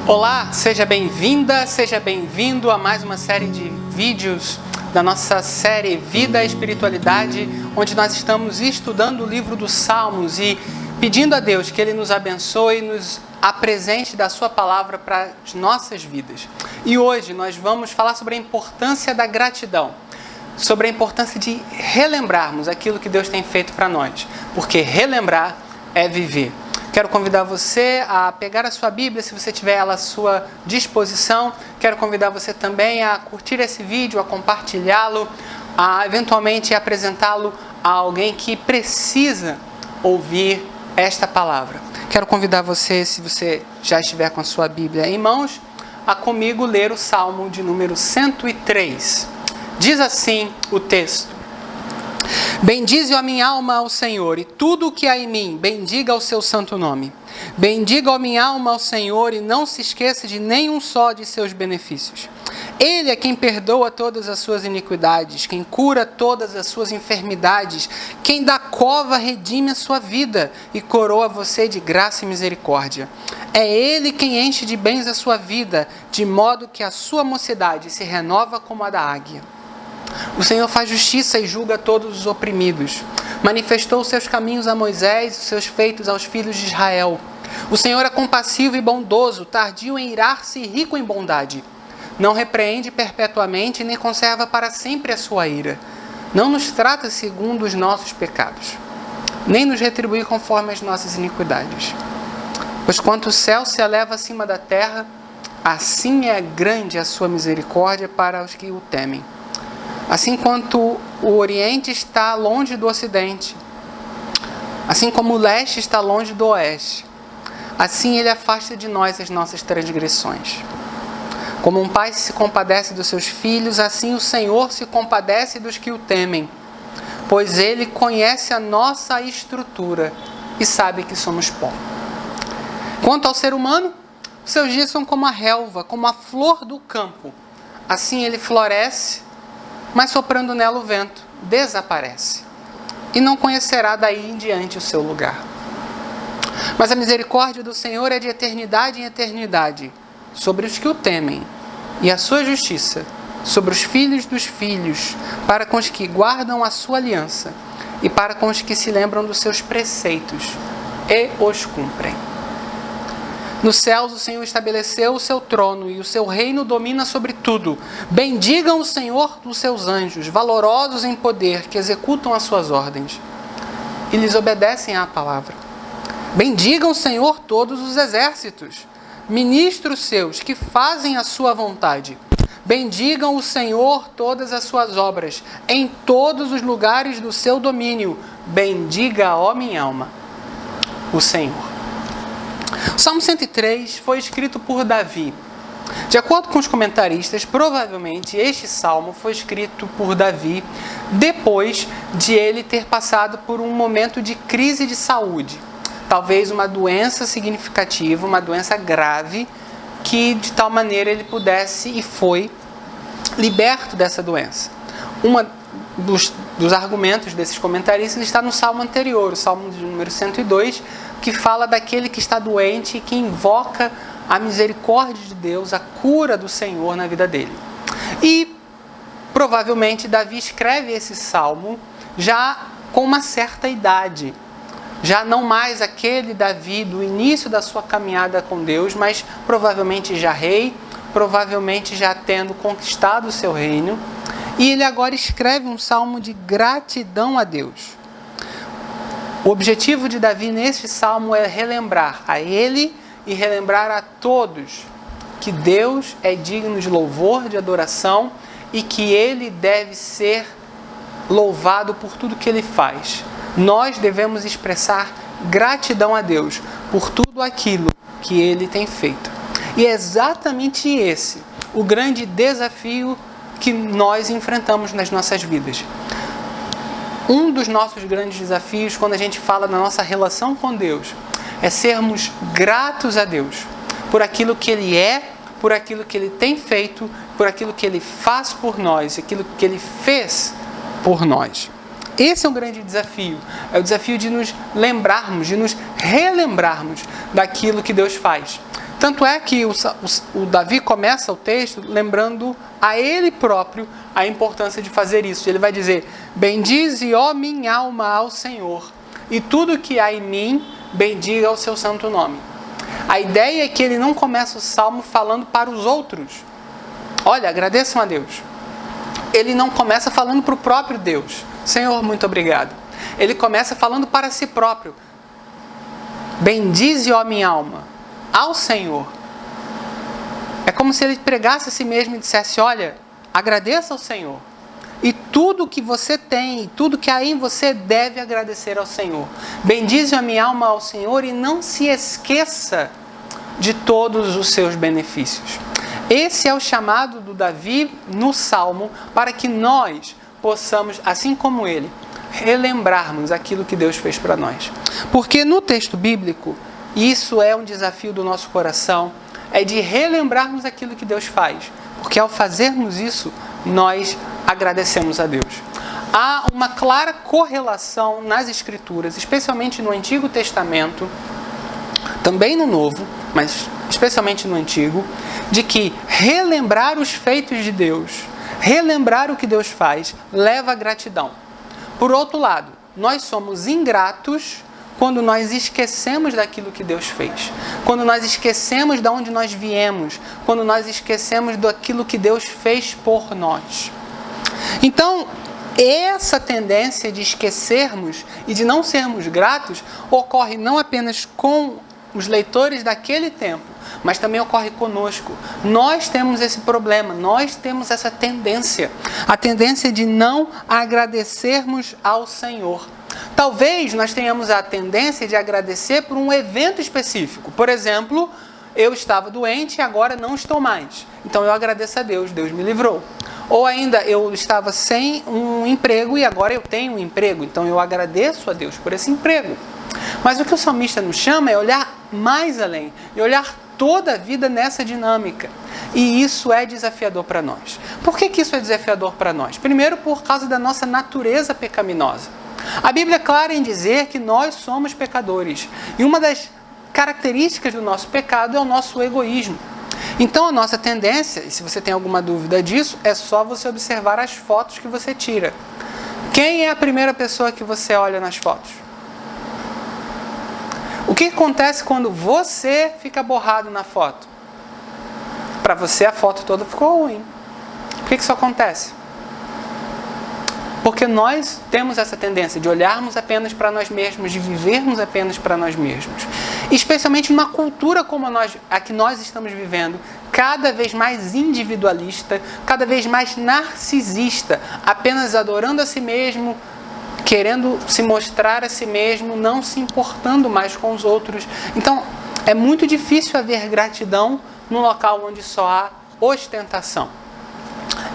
Olá, seja bem-vinda, seja bem-vindo a mais uma série de vídeos da nossa série Vida e Espiritualidade, onde nós estamos estudando o livro dos Salmos e pedindo a Deus que Ele nos abençoe e nos apresente da Sua palavra para as nossas vidas. E hoje nós vamos falar sobre a importância da gratidão, sobre a importância de relembrarmos aquilo que Deus tem feito para nós, porque relembrar é viver. Quero convidar você a pegar a sua Bíblia, se você tiver ela à sua disposição. Quero convidar você também a curtir esse vídeo, a compartilhá-lo, a eventualmente apresentá-lo a alguém que precisa ouvir esta palavra. Quero convidar você, se você já estiver com a sua Bíblia em mãos, a comigo ler o Salmo de número 103. Diz assim o texto: Bendize a minha alma ao Senhor, e tudo o que há em mim, bendiga o seu santo nome. Bendiga a minha alma ao Senhor, e não se esqueça de nenhum só de seus benefícios. Ele é quem perdoa todas as suas iniquidades, quem cura todas as suas enfermidades, quem da cova redime a sua vida e coroa você de graça e misericórdia. É Ele quem enche de bens a sua vida, de modo que a sua mocidade se renova como a da águia. O Senhor faz justiça e julga todos os oprimidos. Manifestou os seus caminhos a Moisés e os seus feitos aos filhos de Israel. O Senhor é compassivo e bondoso, tardio em irar-se e rico em bondade. Não repreende perpetuamente, nem conserva para sempre a sua ira. Não nos trata segundo os nossos pecados, nem nos retribui conforme as nossas iniquidades. Pois quanto o céu se eleva acima da terra, assim é grande a sua misericórdia para os que o temem. Assim quanto o Oriente está longe do Ocidente, assim como o Leste está longe do Oeste, assim Ele afasta de nós as nossas transgressões. Como um pai se compadece dos seus filhos, assim o Senhor se compadece dos que o temem, pois Ele conhece a nossa estrutura e sabe que somos pó. Quanto ao ser humano, seus dias são como a relva, como a flor do campo. Assim ele floresce, mas soprando nela o vento, desaparece, e não conhecerá daí em diante o seu lugar. Mas a misericórdia do Senhor é de eternidade em eternidade, sobre os que o temem, e a sua justiça sobre os filhos dos filhos, para com os que guardam a sua aliança, e para com os que se lembram dos seus preceitos, e os cumprem. Nos céus o Senhor estabeleceu o seu trono e o seu reino domina sobre tudo. Bendigam o Senhor dos seus anjos, valorosos em poder, que executam as suas ordens e lhes obedecem à palavra. Bendigam o Senhor todos os exércitos, ministros seus que fazem a sua vontade. Bendigam o Senhor todas as suas obras, em todos os lugares do seu domínio. Bendiga, ó minha alma, o Senhor. O Salmo 103 foi escrito por Davi. De acordo com os comentaristas, provavelmente este salmo foi escrito por Davi depois de ele ter passado por um momento de crise de saúde. Talvez uma doença significativa, uma doença grave, que de tal maneira ele pudesse e foi liberto dessa doença. Um dos argumentos desses comentaristas está no salmo anterior, o salmo de número 102, que fala daquele que está doente e que invoca a misericórdia de Deus, a cura do Senhor na vida dele. E provavelmente Davi escreve esse salmo já com uma certa idade, já não mais aquele Davi do início da sua caminhada com Deus, mas provavelmente já rei, provavelmente já tendo conquistado o seu reino, e ele agora escreve um salmo de gratidão a Deus. O objetivo de Davi neste salmo é relembrar a ele e relembrar a todos que Deus é digno de louvor, de adoração, e que Ele deve ser louvado por tudo que Ele faz. Nós devemos expressar gratidão a Deus por tudo aquilo que Ele tem feito. E é exatamente esse o grande desafio que nós enfrentamos nas nossas vidas. Um dos nossos grandes desafios, quando a gente fala da nossa relação com Deus, é sermos gratos a Deus por aquilo que Ele é, por aquilo que Ele tem feito, por aquilo que Ele faz por nós, aquilo que Ele fez por nós. Esse é um grande desafio. É o desafio de nos lembrarmos, de nos relembrarmos daquilo que Deus faz. Tanto é que o Davi começa o texto lembrando a ele próprio a importância de fazer isso. Ele vai dizer: bendize, ó minha alma, ao Senhor, e tudo que há em mim, bendiga o seu santo nome. A ideia é que ele não começa o salmo falando para os outros. Olha, agradeçam a Deus. Ele não começa falando para o próprio Deus. Senhor, muito obrigado. Ele começa falando para si próprio. Bendize, ó minha alma, ao Senhor. É como se ele pregasse a si mesmo e dissesse: olha, agradeça ao Senhor. E tudo que você tem, tudo que há em você, deve agradecer ao Senhor. Bendize a minha alma ao Senhor e não se esqueça de todos os seus benefícios. Esse é o chamado do Davi no Salmo, para que nós possamos, assim como ele, relembrarmos aquilo que Deus fez para nós. Porque no texto bíblico, isso é um desafio do nosso coração, é de relembrarmos aquilo que Deus faz. Porque ao fazermos isso, nós agradecemos a Deus. Há uma clara correlação nas Escrituras, especialmente no Antigo Testamento, também no Novo, mas especialmente no Antigo, de que relembrar os feitos de Deus, relembrar o que Deus faz, leva à gratidão. Por outro lado, nós somos ingratos quando nós esquecemos daquilo que Deus fez, quando nós esquecemos de onde nós viemos, quando nós esquecemos daquilo que Deus fez por nós. Então, essa tendência de esquecermos e de não sermos gratos ocorre não apenas com os leitores daquele tempo, mas também ocorre conosco. Nós temos esse problema, nós temos essa tendência, a tendência de não agradecermos ao Senhor. Talvez nós tenhamos a tendência de agradecer por um evento específico. Por exemplo, eu estava doente e agora não estou mais. Então eu agradeço a Deus, Deus me livrou. Ou ainda, eu estava sem um emprego e agora eu tenho um emprego. Então eu agradeço a Deus por esse emprego. Mas o que o salmista nos chama é olhar mais além. E olhar toda a vida nessa dinâmica. E isso é desafiador para nós. Por que isso é desafiador para nós? Primeiro, por causa da nossa natureza pecaminosa. A Bíblia é clara em dizer que nós somos pecadores. E uma das características do nosso pecado é o nosso egoísmo. Então a nossa tendência, e se você tem alguma dúvida disso, é só você observar as fotos que você tira. Quem é a primeira pessoa que você olha nas fotos? O que acontece quando você fica borrado na foto? Para você a foto toda ficou ruim. Por que isso acontece? Porque nós temos essa tendência de olharmos apenas para nós mesmos, de vivermos apenas para nós mesmos. Especialmente numa cultura como a que nós estamos vivendo, cada vez mais individualista, cada vez mais narcisista, apenas adorando a si mesmo, querendo se mostrar a si mesmo, não se importando mais com os outros. Então, é muito difícil haver gratidão num local onde só há ostentação.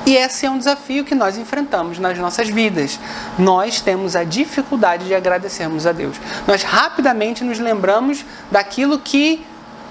E esse é um desafio que nós enfrentamos nas nossas vidas. Nós temos a dificuldade de agradecermos a Deus. Nós rapidamente nos lembramos daquilo que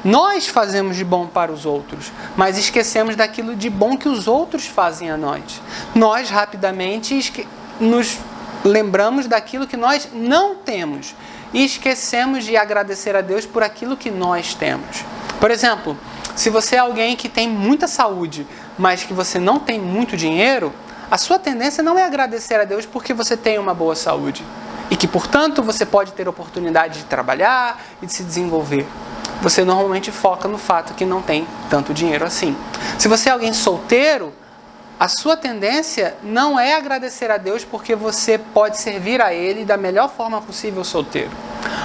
nós fazemos de bom para os outros, mas esquecemos daquilo de bom que os outros fazem a nós. Nós rapidamente nos lembramos daquilo que nós não temos e esquecemos de agradecer a Deus por aquilo que nós temos. Por exemplo, se você é alguém que tem muita saúde, mas que você não tem muito dinheiro, a sua tendência não é agradecer a Deus porque você tem uma boa saúde e que, portanto, você pode ter oportunidade de trabalhar e de se desenvolver. Você normalmente foca no fato que não tem tanto dinheiro assim. Se você é alguém solteiro, a sua tendência não é agradecer a Deus porque você pode servir a Ele da melhor forma possível solteiro.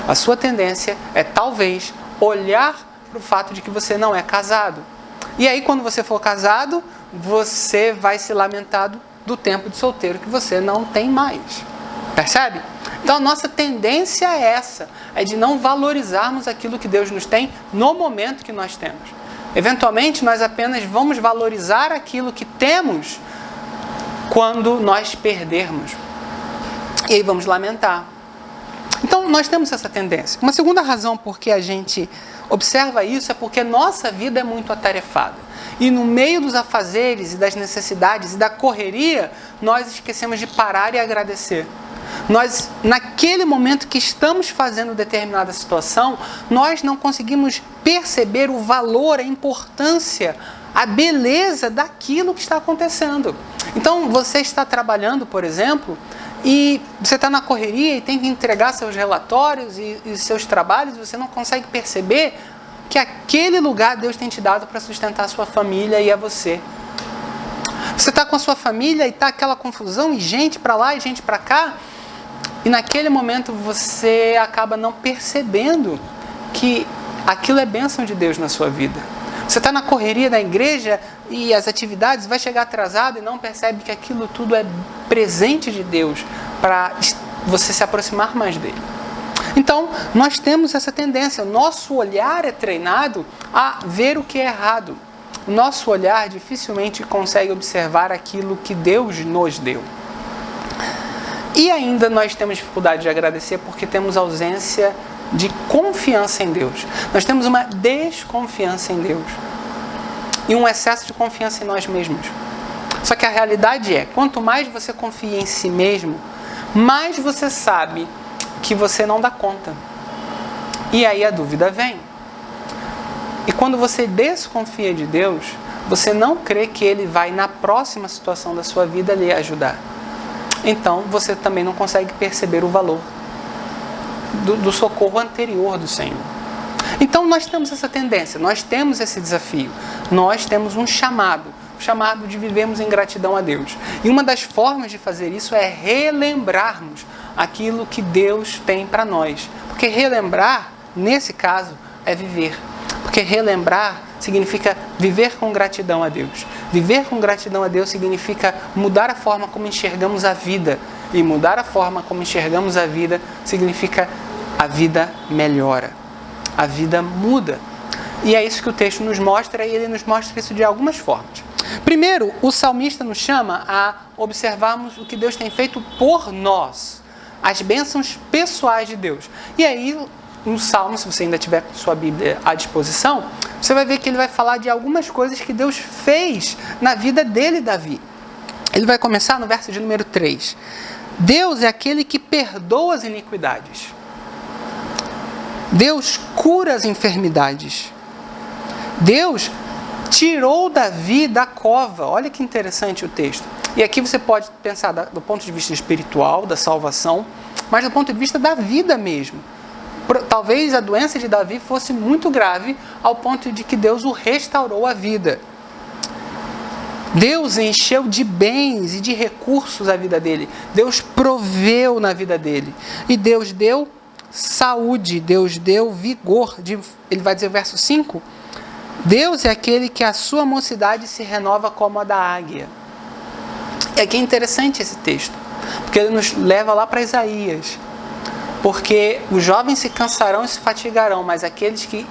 A sua tendência é talvez olhar para o fato de que você não é casado. E aí, quando você for casado, você vai se lamentar do tempo de solteiro que você não tem mais. Percebe? Então, a nossa tendência é essa, é de não valorizarmos aquilo que Deus nos tem no momento que nós temos. Eventualmente, nós apenas vamos valorizar aquilo que temos quando nós perdermos. E aí vamos lamentar. Então, nós temos essa tendência. Uma segunda razão por que a gente observa isso é porque nossa vida é muito atarefada. E no meio dos afazeres e das necessidades e da correria, nós esquecemos de parar e agradecer. Nós, naquele momento que estamos fazendo determinada situação, nós não conseguimos perceber o valor, a importância, a beleza daquilo que está acontecendo. Então, você está trabalhando, por exemplo, e você está na correria e tem que entregar seus relatórios e seus trabalhos, e você não consegue perceber que aquele lugar Deus tem te dado para sustentar a sua família e a você. Você está com a sua família e está aquela confusão, e gente para lá e gente para cá, e naquele momento você acaba não percebendo que aquilo é bênção de Deus na sua vida. Você está na correria da igreja e as atividades, vai chegar atrasado e não percebe que aquilo tudo é presente de Deus para você se aproximar mais dele. Então, nós temos essa tendência, o nosso olhar é treinado a ver o que é errado. O nosso olhar dificilmente consegue observar aquilo que Deus nos deu. E ainda nós temos dificuldade de agradecer porque temos ausência de confiança em Deus. Nós temos uma desconfiança em Deus e um excesso de confiança em nós mesmos. Só que a realidade é, quanto mais você confia em si mesmo, mais você sabe que você não dá conta. E aí a dúvida vem. E quando você desconfia de Deus, você não crê que Ele vai na próxima situação da sua vida lhe ajudar. Então você também não consegue perceber o valor do socorro anterior do Senhor. Então nós temos essa tendência, nós temos esse desafio, nós temos um chamado de vivermos em gratidão a Deus. E uma das formas de fazer isso é relembrarmos aquilo que Deus tem para nós. Porque relembrar, nesse caso, é viver. Porque relembrar significa viver com gratidão a Deus. Viver com gratidão a Deus significa mudar a forma como enxergamos a vida. E mudar a forma como enxergamos a vida significa a vida melhora. A vida muda. E é isso que o texto nos mostra, e ele nos mostra isso de algumas formas. Primeiro, o salmista nos chama a observarmos o que Deus tem feito por nós. As bênçãos pessoais de Deus. E aí, no Salmo, se você ainda tiver com sua Bíblia à disposição, você vai ver que ele vai falar de algumas coisas que Deus fez na vida dele, Davi. Ele vai começar no verso de número 3. Deus é aquele que perdoa as iniquidades. Deus cura as enfermidades. Deus tirou Davi da cova. Olha que interessante o texto. E aqui você pode pensar do ponto de vista espiritual, da salvação, mas do ponto de vista da vida mesmo. Talvez a doença de Davi fosse muito grave ao ponto de que Deus o restaurou a vida. Deus encheu de bens e de recursos a vida dele. Deus proveu na vida dele. E Deus deu saúde, Deus deu vigor. Ele vai dizer no verso 5, Deus é aquele que a sua mocidade se renova como a da águia. E aqui é interessante esse texto, porque ele nos leva lá para Isaías. Porque os jovens se cansarão e se fatigarão, mas aqueles que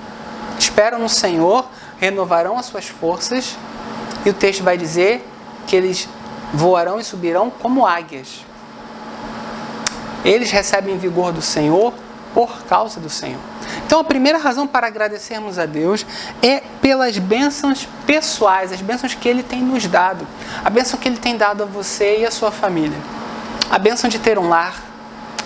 esperam no Senhor renovarão as suas forças. E o texto vai dizer que eles voarão e subirão como águias. Eles recebem vigor do Senhor por causa do Senhor. Então a primeira razão para agradecermos a Deus é pelas bênçãos pessoais, as bênçãos que Ele tem nos dado. A bênção que Ele tem dado a você e a sua família. A bênção de ter um lar.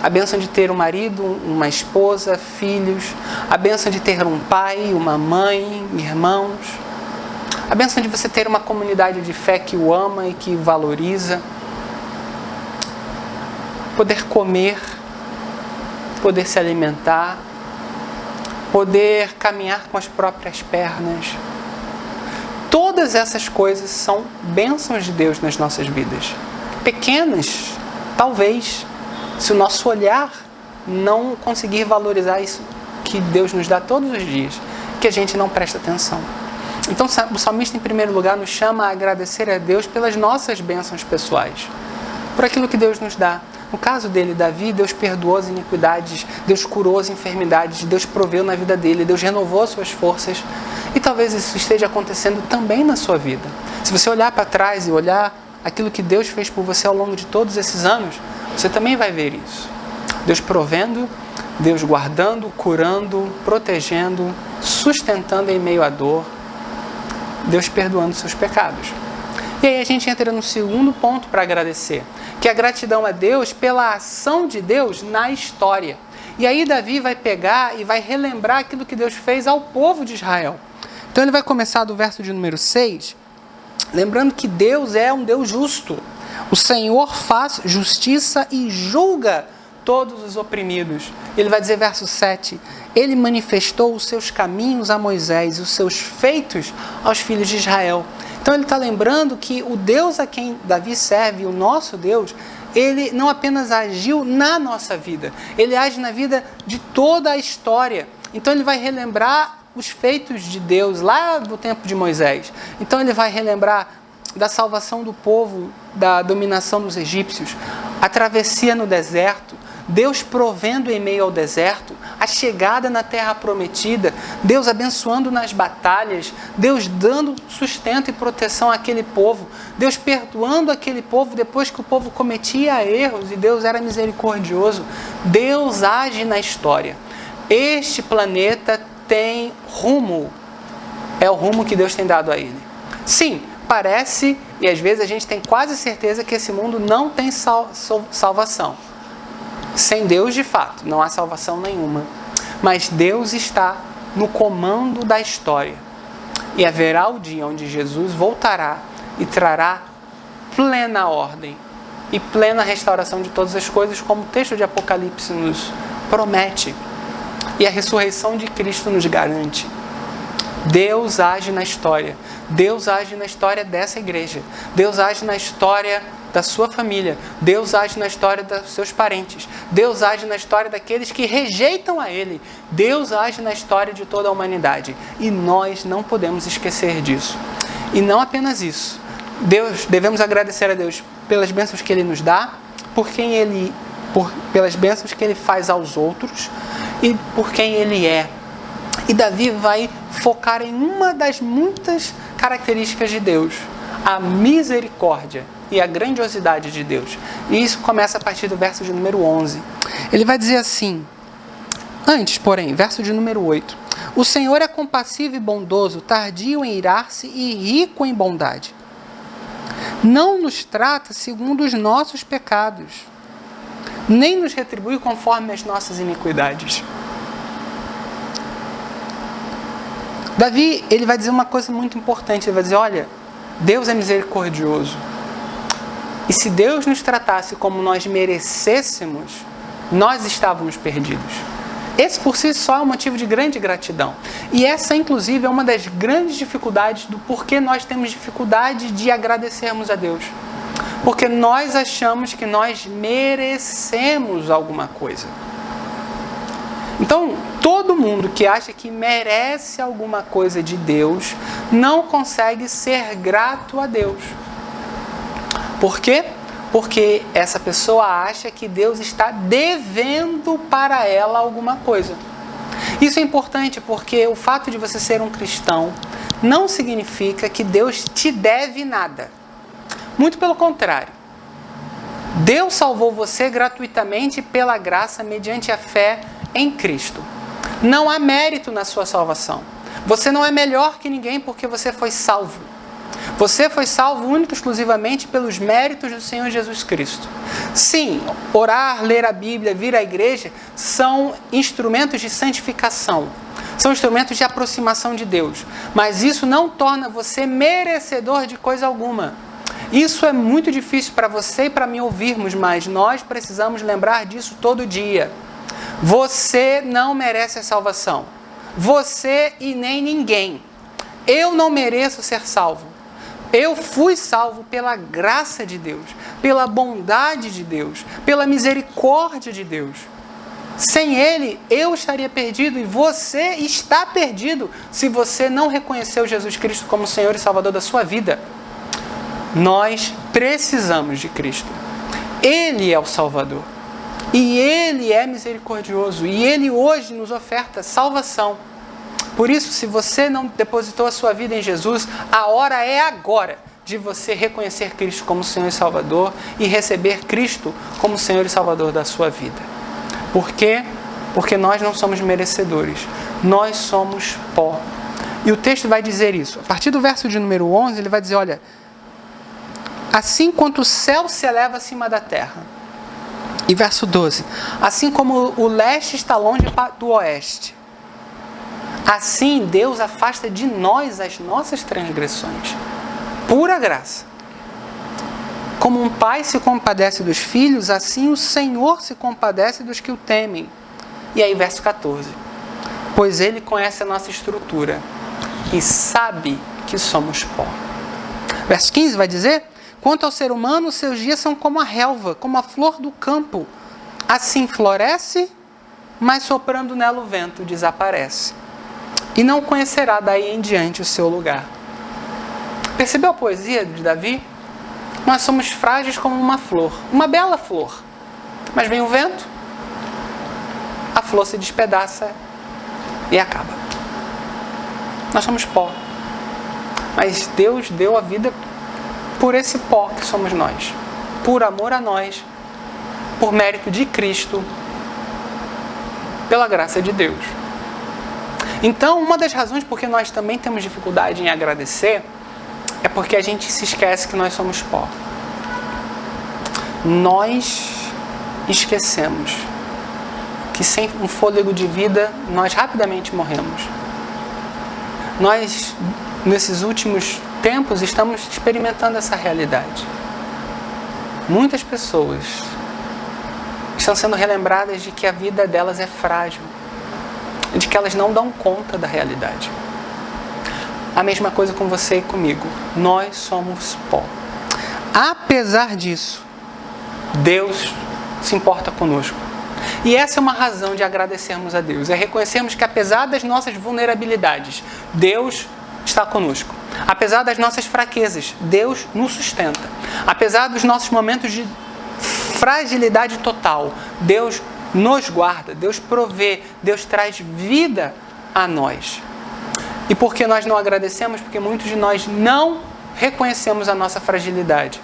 A bênção de ter um marido, uma esposa, filhos. A bênção de ter um pai, uma mãe, irmãos. A bênção de você ter uma comunidade de fé que o ama e que o valoriza. Poder comer, poder se alimentar, poder caminhar com as próprias pernas. Todas essas coisas são bênçãos de Deus nas nossas vidas. Pequenas, talvez, se o nosso olhar não conseguir valorizar isso que Deus nos dá todos os dias, que a gente não presta atenção. Então o salmista, em primeiro lugar, nos chama a agradecer a Deus pelas nossas bênçãos pessoais, por aquilo que Deus nos dá. No caso dele, Davi, Deus perdoou as iniquidades, Deus curou as enfermidades, Deus proveu na vida dele, Deus renovou as suas forças. E talvez isso esteja acontecendo também na sua vida. Se você olhar para trás e olhar aquilo que Deus fez por você ao longo de todos esses anos, você também vai ver isso. Deus provendo, Deus guardando, curando, protegendo, sustentando em meio à dor, Deus perdoando seus pecados. E aí a gente entra no segundo ponto para agradecer, que é a gratidão a Deus pela ação de Deus na história. E aí Davi vai pegar e vai relembrar aquilo que Deus fez ao povo de Israel. Então ele vai começar do verso de número 6, lembrando que Deus é um Deus justo. O Senhor faz justiça e julga todos os oprimidos. Ele vai dizer verso 7, ele manifestou os seus caminhos a Moisés e os seus feitos aos filhos de Israel. Então ele está lembrando que o Deus a quem Davi serve, o nosso Deus, ele não apenas agiu na nossa vida, ele age na vida de toda a história. Então ele vai relembrar os feitos de Deus lá do tempo de Moisés. Então ele vai relembrar da salvação do povo, da dominação dos egípcios, a travessia no deserto, Deus provendo em meio ao deserto, a chegada na terra prometida, Deus abençoando nas batalhas, Deus dando sustento e proteção àquele povo, Deus perdoando aquele povo depois que o povo cometia erros e Deus era misericordioso. Deus age na história. Este planeta tem rumo, é o rumo que Deus tem dado a ele. Sim, parece, e às vezes a gente tem quase certeza que esse mundo não tem salvação. Sem Deus, de fato, não há salvação nenhuma. Mas Deus está no comando da história. E haverá o dia onde Jesus voltará e trará plena ordem e plena restauração de todas as coisas, como o texto de Apocalipse nos promete. E a ressurreição de Cristo nos garante. Deus age na história. Deus age na história dessa igreja. Deus age na história da sua família. Deus age na história dos seus parentes. Deus age na história daqueles que rejeitam a Ele. Deus age na história de toda a humanidade. E nós não podemos esquecer disso. E não apenas isso. Devemos agradecer a Deus pelas bênçãos que Ele nos dá, pelas bênçãos que Ele faz aos outros e por quem Ele é. E Davi vai focar em uma das muitas características de Deus, a misericórdia e a grandiosidade de Deus. E isso começa a partir do verso de número 11. Ele vai dizer assim, antes, porém, verso de número 8. O Senhor é compassivo e bondoso, tardio em irar-se e rico em bondade. Não nos trata segundo os nossos pecados, nem nos retribui conforme as nossas iniquidades. Davi, ele vai dizer uma coisa muito importante. Ele vai dizer, olha, Deus é misericordioso. E se Deus nos tratasse como nós merecêssemos, nós estávamos perdidos. Esse por si só é um motivo de grande gratidão. E essa, inclusive, é uma das grandes dificuldades do porquê nós temos dificuldade de agradecermos a Deus. Porque nós achamos que nós merecemos alguma coisa. Então, todo mundo que acha que merece alguma coisa de Deus não consegue ser grato a Deus. Por quê? Porque essa pessoa acha que Deus está devendo para ela alguma coisa. Isso é importante porque o fato de você ser um cristão não significa que Deus te deve nada. Muito pelo contrário. Deus salvou você gratuitamente pela graça mediante a fé em Cristo. Não há mérito na sua salvação. Você não é melhor que ninguém porque você foi salvo. Você foi salvo única e exclusivamente pelos méritos do Senhor Jesus Cristo. Sim, orar, ler a Bíblia, vir à igreja são instrumentos de santificação. São instrumentos de aproximação de Deus. Mas isso não torna você merecedor de coisa alguma. Isso é muito difícil para você e para mim ouvirmos, mas nós precisamos lembrar disso todo dia. Você não merece a salvação. Você e nem ninguém. Eu não mereço ser salvo. Eu fui salvo pela graça de Deus, pela bondade de Deus, pela misericórdia de Deus. Sem Ele, eu estaria perdido e você está perdido se você não reconheceu Jesus Cristo como Senhor e Salvador da sua vida. Nós precisamos de Cristo. Ele é o Salvador. E Ele é misericordioso. E Ele hoje nos oferta salvação. Por isso, se você não depositou a sua vida em Jesus, a hora é agora de você reconhecer Cristo como Senhor e Salvador e receber Cristo como Senhor e Salvador da sua vida. Por quê? Porque nós não somos merecedores. Nós somos pó. E o texto vai dizer isso. A partir do verso de número 11, ele vai dizer, olha, assim quanto o céu se eleva acima da terra. E verso 12, assim como o leste está longe do oeste, assim Deus afasta de nós as nossas transgressões. Pura graça. Como um pai se compadece dos filhos, assim o Senhor se compadece dos que o temem. E aí verso 14, pois Ele conhece a nossa estrutura e sabe que somos pó. Verso 15 vai dizer, quanto ao ser humano, seus dias são como a relva, como a flor do campo. Assim floresce, mas soprando nela o vento desaparece. E não conhecerá daí em diante o seu lugar. Percebeu a poesia de Davi? Nós somos frágeis como uma flor, uma bela flor. Mas vem o vento, a flor se despedaça e acaba. Nós somos pó. Mas Deus deu a vida por esse pó que somos nós. Por amor a nós, por mérito de Cristo, pela graça de Deus. Então, uma das razões por que nós também temos dificuldade em agradecer é porque a gente se esquece que nós somos pó. Nós esquecemos que sem um fôlego de vida, nós rapidamente morremos. Nós, nesses últimos tempos, estamos experimentando essa realidade. Muitas pessoas estão sendo relembradas de que a vida delas é frágil, de que elas não dão conta da realidade. A mesma coisa com você e comigo. Nós somos pó. Apesar disso, Deus se importa conosco. E essa é uma razão de agradecermos a Deus. É reconhecermos que apesar das nossas vulnerabilidades, Deus está conosco. Apesar das nossas fraquezas, Deus nos sustenta. Apesar dos nossos momentos de fragilidade total, Deus nos guarda, Deus provê, Deus traz vida a nós. E por que nós não agradecemos? Porque muitos de nós não reconhecemos a nossa fragilidade.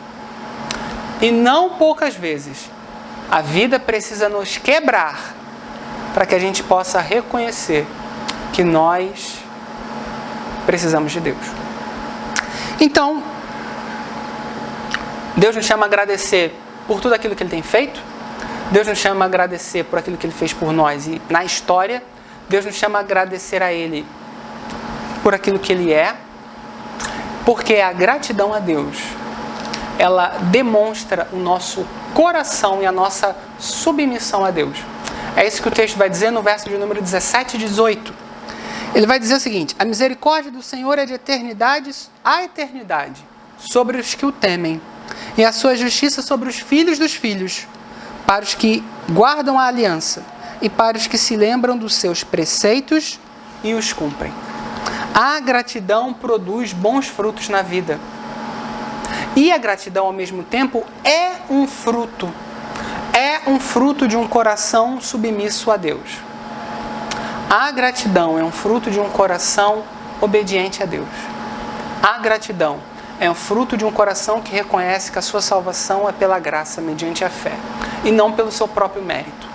E não poucas vezes, a vida precisa nos quebrar para que a gente possa reconhecer que nós precisamos de Deus. Então, Deus nos chama a agradecer por tudo aquilo que Ele tem feito. Deus nos chama a agradecer por aquilo que Ele fez por nós e na história. Deus nos chama a agradecer a Ele por aquilo que Ele é. Porque a gratidão a Deus, ela demonstra o nosso coração e a nossa submissão a Deus. É isso que o texto vai dizer no verso de número 17 e 18. Ele vai dizer o seguinte: a misericórdia do Senhor é de eternidade a eternidade sobre os que o temem, e a sua justiça sobre os filhos dos filhos, para os que guardam a aliança e para os que se lembram dos seus preceitos e os cumprem. A gratidão produz bons frutos na vida. E a gratidão, ao mesmo tempo, é um fruto de um coração submisso a Deus. A gratidão é um fruto de um coração obediente a Deus. A gratidão é um fruto de um coração que reconhece que a sua salvação é pela graça, mediante a fé, e não pelo seu próprio mérito.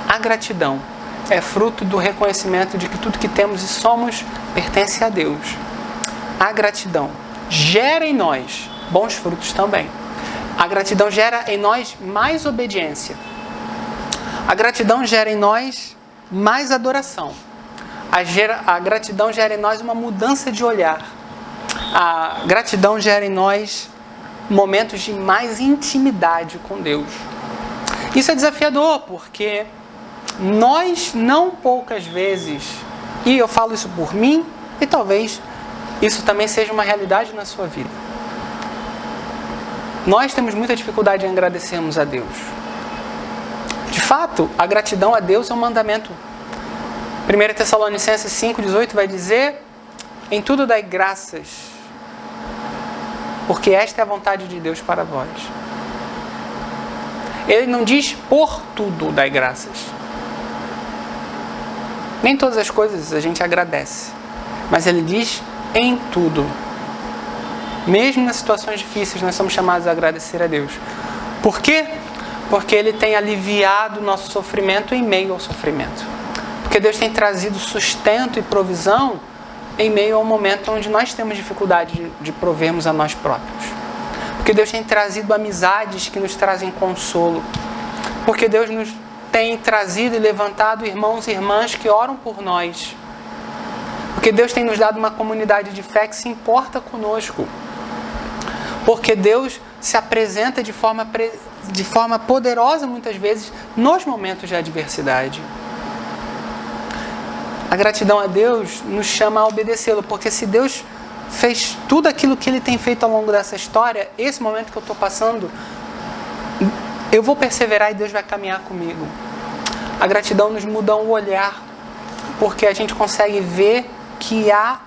A gratidão é fruto do reconhecimento de que tudo que temos e somos pertence a Deus. A gratidão gera em nós bons frutos também. A gratidão gera em nós mais obediência. A gratidão gera em nós mais adoração. A gratidão gera em nós uma mudança de olhar. A gratidão gera em nós momentos de mais intimidade com Deus. Isso é desafiador, porque nós não poucas vezes, e eu falo isso por mim, e talvez isso também seja uma realidade na sua vida, nós temos muita dificuldade em agradecermos a Deus. De fato, a gratidão a Deus é um mandamento. 1 Tessalonicenses 5,18 vai dizer: em tudo dai graças, porque esta é a vontade de Deus para vós. Ele não diz por tudo dai graças. Nem todas as coisas a gente agradece, mas ele diz em tudo. Mesmo nas situações difíceis, nós somos chamados a agradecer a Deus. Por quê? Porque Ele tem aliviado o nosso sofrimento em meio ao sofrimento. Porque Deus tem trazido sustento e provisão em meio ao momento onde nós temos dificuldade de provermos a nós próprios. Porque Deus tem trazido amizades que nos trazem consolo. Porque Deus nos tem trazido e levantado irmãos e irmãs que oram por nós. Porque Deus tem nos dado uma comunidade de fé que se importa conosco. Porque Deus se apresenta de forma poderosa muitas vezes nos momentos de adversidade. A gratidão a Deus nos chama a obedecê-lo, porque se Deus fez tudo aquilo que Ele tem feito ao longo dessa história, esse momento que eu estou passando, eu vou perseverar e Deus vai caminhar comigo. A gratidão nos muda o olhar, porque a gente consegue ver que há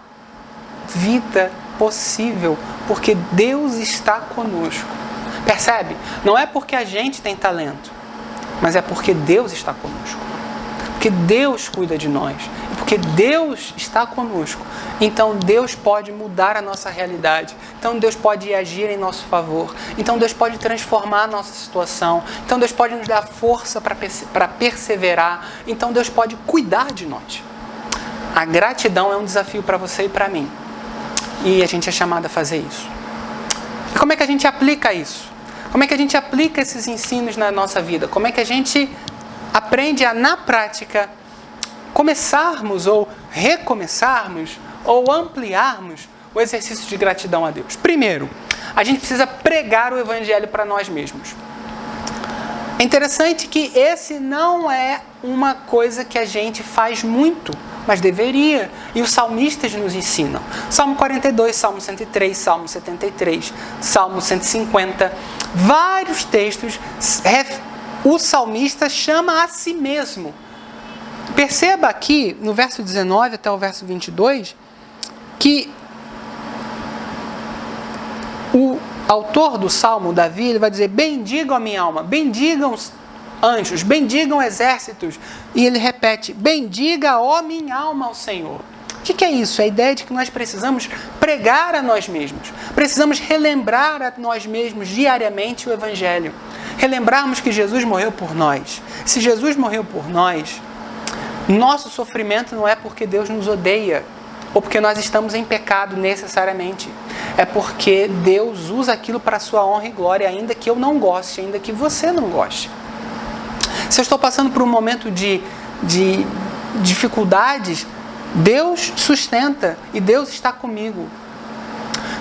vida possível, porque Deus está conosco. Percebe? Não é porque a gente tem talento, mas é porque Deus está conosco. Porque Deus cuida de nós. Porque Deus está conosco. Então Deus pode mudar a nossa realidade. Então Deus pode agir em nosso favor. Então Deus pode transformar a nossa situação. Então Deus pode nos dar força para perseverar. Então Deus pode cuidar de nós. A gratidão é um desafio para você e para mim. E a gente é chamado a fazer isso. E como é que a gente aplica isso? Como é que a gente aplica esses ensinos na nossa vida? Como é que a gente aprende a, na prática, começarmos ou recomeçarmos ou ampliarmos o exercício de gratidão a Deus? Primeiro, a gente precisa pregar o Evangelho para nós mesmos. É interessante que esse não é uma coisa que a gente faz muito, mas deveria. E os salmistas nos ensinam. Salmo 42, Salmo 103, Salmo 73, Salmo 150. Vários textos, o salmista chama a si mesmo. Perceba aqui, no verso 19 até o verso 22, que o autor do Salmo, Davi, ele vai dizer: bendigam a minha alma, bendigam os anjos, bendigam exércitos. E ele repete: bendiga, ó minha alma, ao Senhor. O que é isso? É a ideia de que nós precisamos pregar a nós mesmos. Precisamos relembrar a nós mesmos diariamente o Evangelho. Relembrarmos que Jesus morreu por nós. Se Jesus morreu por nós, nosso sofrimento não é porque Deus nos odeia ou porque nós estamos em pecado necessariamente. É porque Deus usa aquilo para a sua honra e glória, ainda que eu não goste, ainda que você não goste. Se eu estou passando por um momento de dificuldades, Deus sustenta e Deus está comigo.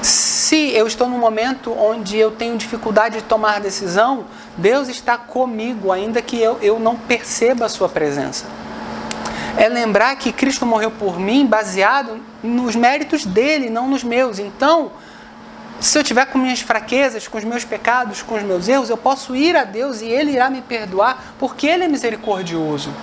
Se eu estou num momento onde eu tenho dificuldade de tomar decisão, Deus está comigo, ainda que eu não perceba a sua presença. É lembrar que Cristo morreu por mim baseado nos méritos dele, não nos meus. Então, se eu tiver com minhas fraquezas, com os meus pecados, com os meus erros, eu posso ir a Deus e Ele irá me perdoar, porque Ele é misericordioso.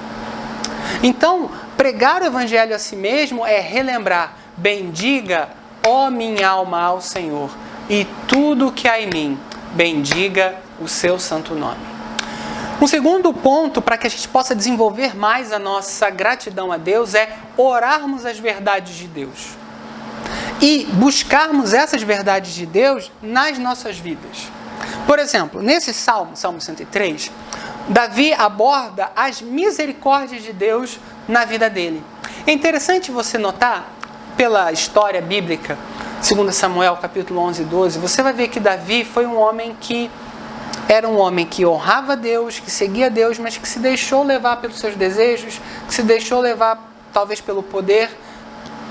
Então, pregar o Evangelho a si mesmo é relembrar: bendiga, ó minha alma, ao Senhor, e tudo o que há em mim, bendiga o seu santo nome. Um segundo ponto para que a gente possa desenvolver mais a nossa gratidão a Deus é orarmos as verdades de Deus. E buscarmos essas verdades de Deus nas nossas vidas. Por exemplo, nesse Salmo 103, Davi aborda as misericórdias de Deus na vida dele. É interessante você notar, pela história bíblica, 2 Samuel, capítulo 11 e 12, você vai ver que Davi foi um homem que era um homem que honrava Deus, que seguia Deus, mas que se deixou levar pelos seus desejos, que se deixou levar talvez pelo poder.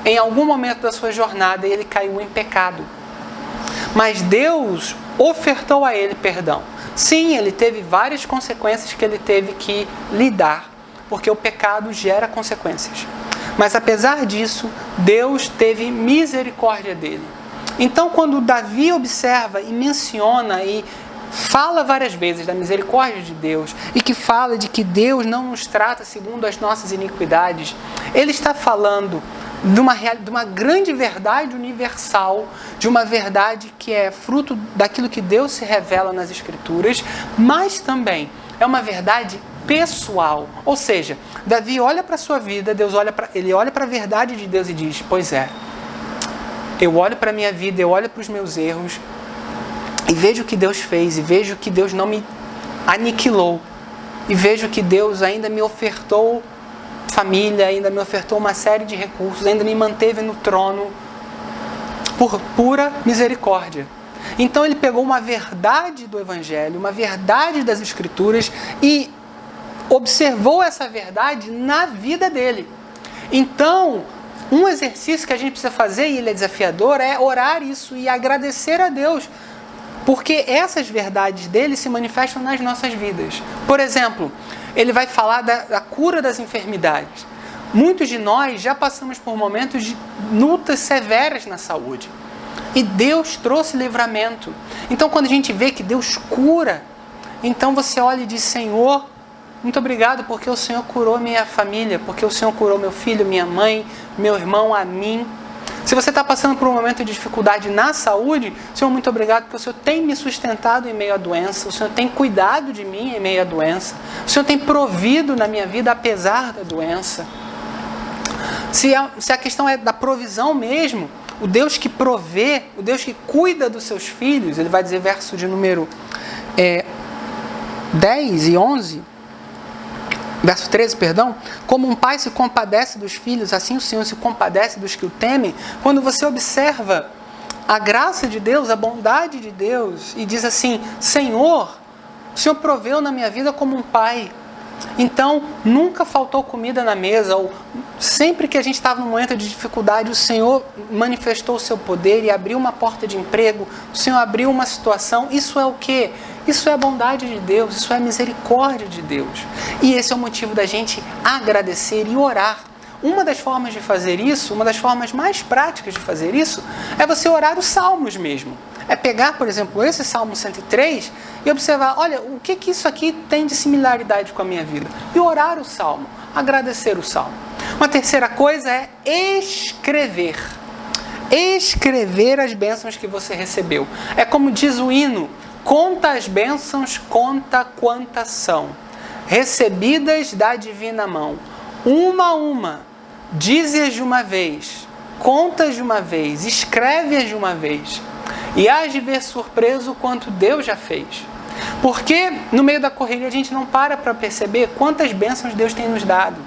Em algum momento da sua jornada ele caiu em pecado. Mas Deus ofertou a ele perdão. Sim, ele teve várias consequências que ele teve que lidar, porque o pecado gera consequências. Mas apesar disso, Deus teve misericórdia dele. Então, quando Davi observa e menciona e fala várias vezes da misericórdia de Deus e que fala de que Deus não nos trata segundo as nossas iniquidades, ele está falando de uma grande verdade universal, de uma verdade que é fruto daquilo que Deus se revela nas Escrituras, mas também é uma verdade pessoal. Ou seja, Davi olha para a sua vida, ele olha para a verdade de Deus e diz: pois é, eu olho para a minha vida, eu olho para os meus erros, e vejo o que Deus fez, e vejo que Deus não me aniquilou, e vejo que Deus ainda me ofertou família, ainda me ofertou uma série de recursos, ainda me manteve no trono por pura misericórdia. Então ele pegou uma verdade do Evangelho, uma verdade das Escrituras e observou essa verdade na vida dele. Então, um exercício que a gente precisa fazer, e ele é desafiador, é orar isso e agradecer a Deus, porque essas verdades dele se manifestam nas nossas vidas. Por exemplo, ele vai falar da cura das enfermidades. Muitos de nós já passamos por momentos de lutas severas na saúde. E Deus trouxe livramento. Então, quando a gente vê que Deus cura, então você olha e diz: Senhor, muito obrigado porque o Senhor curou minha família, porque o Senhor curou meu filho, minha mãe, meu irmão, a mim. Se você está passando por um momento de dificuldade na saúde, Senhor, muito obrigado porque o Senhor tem me sustentado em meio à doença, o Senhor tem cuidado de mim em meio à doença, o Senhor tem provido na minha vida apesar da doença. Se a questão é da provisão mesmo, o Deus que provê, o Deus que cuida dos seus filhos, ele vai dizer, verso de número 10 e 11, verso 13, perdão, como um pai se compadece dos filhos, assim o Senhor se compadece dos que o temem. Quando você observa a graça de Deus, a bondade de Deus, e diz assim: Senhor, o Senhor proveu na minha vida como um pai. Então, nunca faltou comida na mesa, ou sempre que a gente estava num momento de dificuldade, o Senhor manifestou o seu poder e abriu uma porta de emprego, o Senhor abriu uma situação. Isso é o quê? Isso é a bondade de Deus, isso é a misericórdia de Deus. E esse é o motivo da gente agradecer e orar. Uma das formas de fazer isso, uma das formas mais práticas de fazer isso, é você orar os salmos mesmo. É pegar, por exemplo, esse Salmo 103 e observar, olha, o que isso aqui tem de similaridade com a minha vida? E orar o Salmo, agradecer o Salmo. Uma terceira coisa é escrever. Escrever as bênçãos que você recebeu. É como diz o hino: conta as bênçãos, conta quantas são, recebidas da divina mão. Uma a uma, dize-as de uma vez, conta-as de uma vez, escreve-as de uma vez. E hás de ver surpreso quanto Deus já fez. Porque no meio da correria a gente não para perceber quantas bênçãos Deus tem nos dado,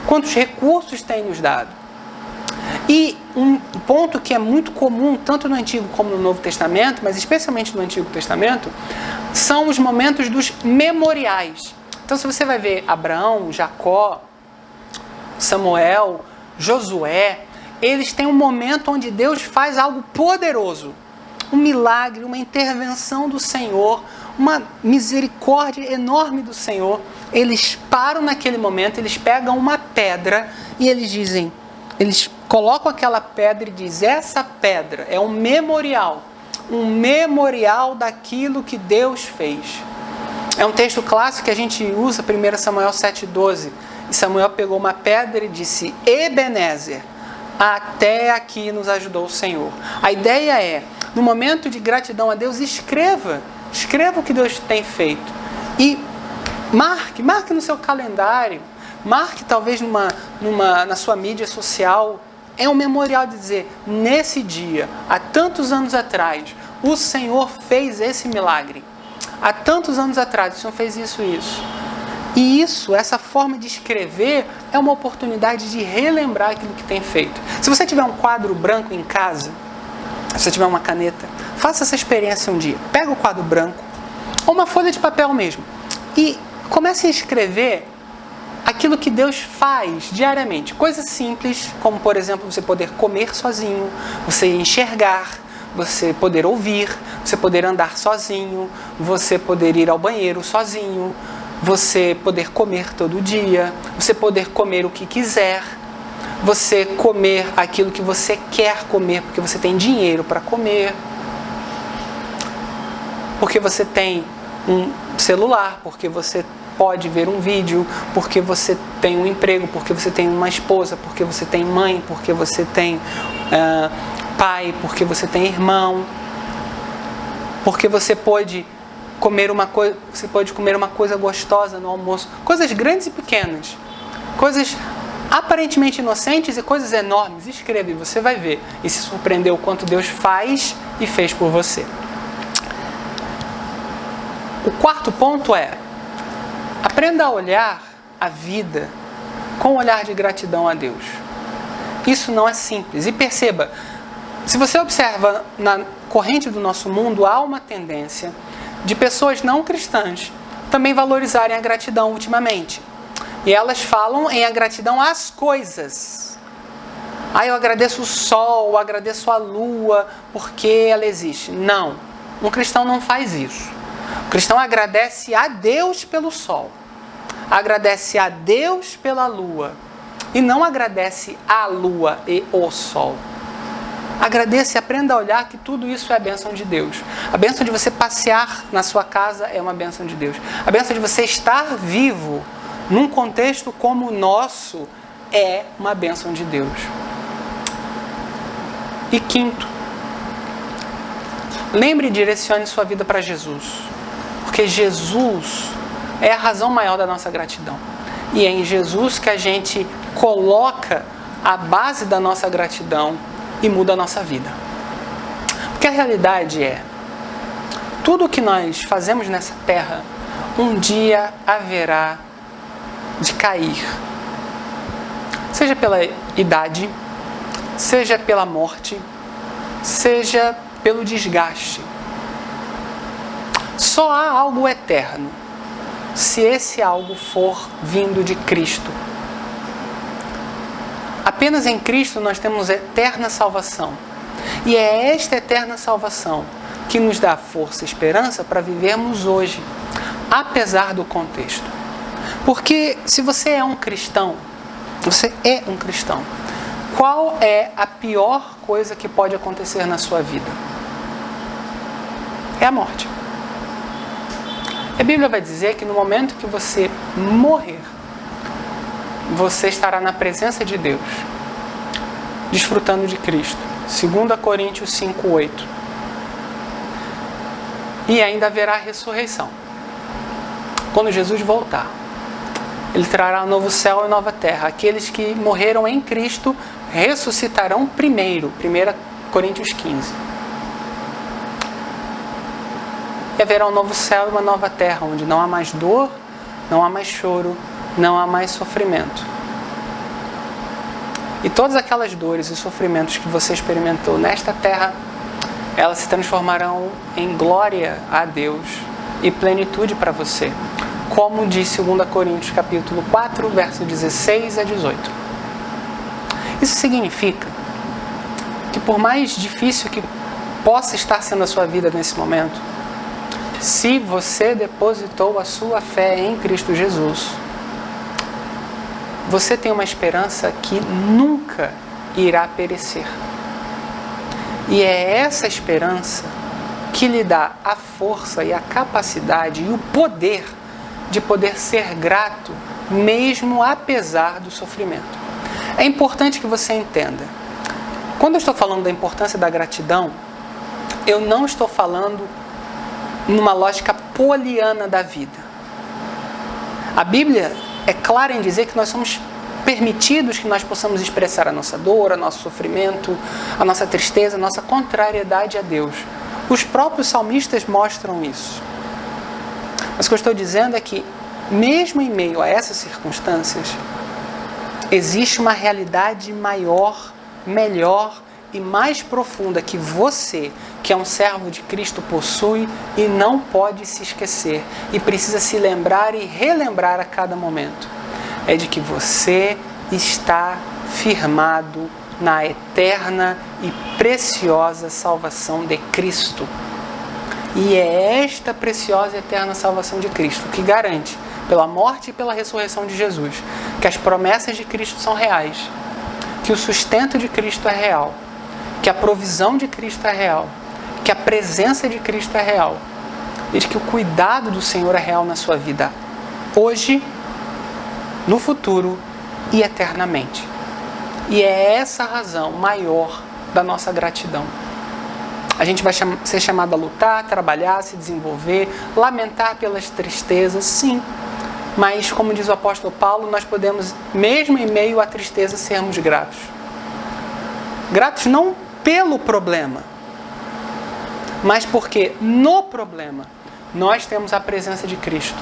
quantos recursos tem nos dado. E um ponto que é muito comum, tanto no Antigo como no Novo Testamento, mas especialmente no Antigo Testamento, são os momentos dos memoriais. Então, se você vai ver Abraão, Jacó, Samuel, Josué, eles têm um momento onde Deus faz algo poderoso. Um milagre, uma intervenção do Senhor, uma misericórdia enorme do Senhor. Eles param naquele momento, eles pegam uma pedra e eles dizem, eles colocam aquela pedra e dizem: essa pedra é um memorial daquilo que Deus fez. É um texto clássico que a gente usa, 1 Samuel 7,12. E Samuel pegou uma pedra e disse: Ebenezer, até aqui nos ajudou o Senhor. A ideia é, no momento de gratidão a Deus, escreva o que Deus tem feito. E marque no seu calendário, marque talvez na sua mídia social. É um memorial de dizer: nesse dia, há tantos anos atrás, o Senhor fez esse milagre. Há tantos anos atrás, o Senhor fez isso e isso. E essa forma de escrever, é uma oportunidade de relembrar aquilo que tem feito. Se você tiver um quadro branco em casa, se você tiver uma caneta, faça essa experiência um dia. Pega o quadro branco, ou uma folha de papel mesmo, e comece a escrever aquilo que Deus faz diariamente. Coisas simples, como por exemplo, você poder comer sozinho, você enxergar, você poder ouvir, você poder andar sozinho, você poder ir ao banheiro sozinho, você poder comer todo dia, você poder comer o que quiser, você comer aquilo que você quer comer, porque você tem dinheiro para comer, porque você tem um celular, porque você pode ver um vídeo, porque você tem um emprego, porque você tem uma esposa, porque você tem mãe, porque você tem pai, porque você tem irmão, porque você pode comer uma coisa gostosa no almoço. Coisas grandes e pequenas, coisas aparentemente inocentes e coisas enormes. Escreva e você vai ver e se surpreender o quanto Deus faz e fez por você. O quarto ponto é: aprenda a olhar a vida com um olhar de gratidão a Deus. Isso não é simples. E perceba, Se você observa na corrente do nosso mundo, há uma tendência de pessoas não cristãs também valorizarem a gratidão ultimamente. E elas falam em a gratidão às coisas. Eu agradeço o sol, eu agradeço a lua, porque ela existe. Não, um cristão não faz isso. O cristão agradece a Deus pelo sol, agradece a Deus pela lua, e não agradece a lua e o sol. Agradeça e aprenda a olhar que tudo isso é a bênção de Deus. A bênção de você passear na sua casa é uma bênção de Deus. A bênção de você estar vivo num contexto como o nosso é uma bênção de Deus. E quinto, lembre e direcione sua vida para Jesus. Porque Jesus é a razão maior da nossa gratidão. E é em Jesus que a gente coloca a base da nossa gratidão e muda a nossa vida. Porque a realidade é, tudo que nós fazemos nessa terra, um dia haverá de cair. Seja pela idade, seja pela morte, seja pelo desgaste. Só há algo eterno, se esse algo for vindo de Cristo. Apenas em Cristo nós temos eterna salvação. E é esta eterna salvação que nos dá força e esperança para vivermos hoje, apesar do contexto. Porque se você é um cristão, qual é a pior coisa que pode acontecer na sua vida? É a morte. A Bíblia vai dizer que no momento que você morrer, você estará na presença de Deus, desfrutando de Cristo. 2 Coríntios 5:8. E ainda haverá ressurreição. Quando Jesus voltar, Ele trará um novo céu e nova terra. Aqueles que morreram em Cristo ressuscitarão primeiro. 1 Coríntios 15. E haverá um novo céu e uma nova terra, onde não há mais dor, não há mais choro, não há mais sofrimento. E todas aquelas dores e sofrimentos que você experimentou nesta terra, elas se transformarão em glória a Deus e plenitude para você. Como diz 2 Coríntios capítulo 4, versos 16 a 18. Isso significa que por mais difícil que possa estar sendo a sua vida nesse momento, se você depositou a sua fé em Cristo Jesus, você tem uma esperança que nunca irá perecer. E é essa esperança que lhe dá a força e a capacidade e o poder de poder ser grato, mesmo apesar do sofrimento. É importante que você entenda. Quando eu estou falando da importância da gratidão, eu não estou falando numa lógica poliana da vida. A Bíblia é clara em dizer que nós somos permitidos que nós possamos expressar a nossa dor, o nosso sofrimento, a nossa tristeza, a nossa contrariedade a Deus. Os próprios salmistas mostram isso. Mas o que eu estou dizendo é que, mesmo em meio a essas circunstâncias, existe uma realidade maior, melhor e mais profunda que você, que é um servo de Cristo, possui e não pode se esquecer. E precisa se lembrar e relembrar a cada momento. É de que você está firmado na eterna e preciosa salvação de Cristo. E é esta preciosa e eterna salvação de Cristo que garante, pela morte e pela ressurreição de Jesus, que as promessas de Cristo são reais, que o sustento de Cristo é real, que a provisão de Cristo é real, que a presença de Cristo é real, e de que o cuidado do Senhor é real na sua vida, hoje, no futuro e eternamente. E é essa a razão maior da nossa gratidão. A gente vai ser chamado a lutar, trabalhar, se desenvolver, lamentar pelas tristezas, sim. Mas, como diz o apóstolo Paulo, nós podemos, mesmo em meio à tristeza, sermos gratos. Gratos não pelo problema, mas porque no problema nós temos a presença de Cristo.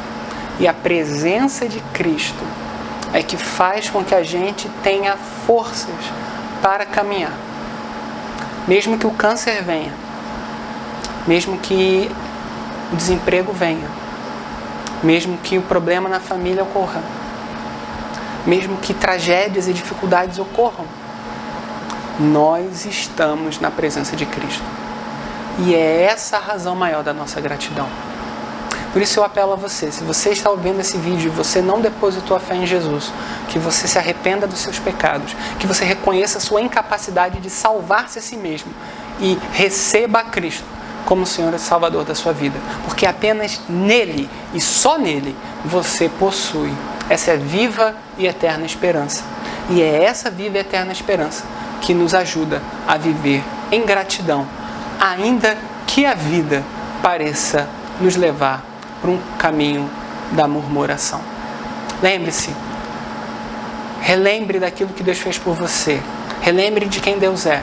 E a presença de Cristo é que faz com que a gente tenha forças para caminhar. Mesmo que o câncer venha, mesmo que o desemprego venha, mesmo que o problema na família ocorra, mesmo que tragédias e dificuldades ocorram, nós estamos na presença de Cristo. E é essa a razão maior da nossa gratidão. Por isso eu apelo a você, se você está ouvindo esse vídeo e você não depositou a fé em Jesus, que você se arrependa dos seus pecados, que você reconheça a sua incapacidade de salvar-se a si mesmo e receba a Cristo como Senhor e Salvador da sua vida. Porque apenas nele e só nele você possui essa viva e eterna esperança. E é essa viva e eterna esperança que nos ajuda a viver em gratidão, ainda que a vida pareça nos levar para um caminho da murmuração. Lembre-se, relembre daquilo que Deus fez por você, relembre de quem Deus é,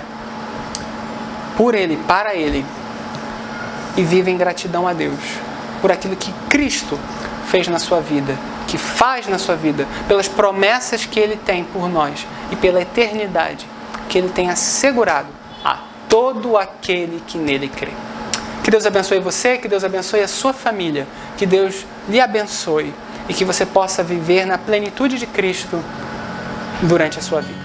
por Ele, para Ele, e viva em gratidão a Deus, por aquilo que Cristo fez na sua vida, que faz na sua vida, pelas promessas que Ele tem por nós e pela eternidade que Ele tem assegurado a todo aquele que nele crê. Que Deus abençoe você, que Deus abençoe a sua família, que Deus lhe abençoe e que você possa viver na plenitude de Cristo durante a sua vida.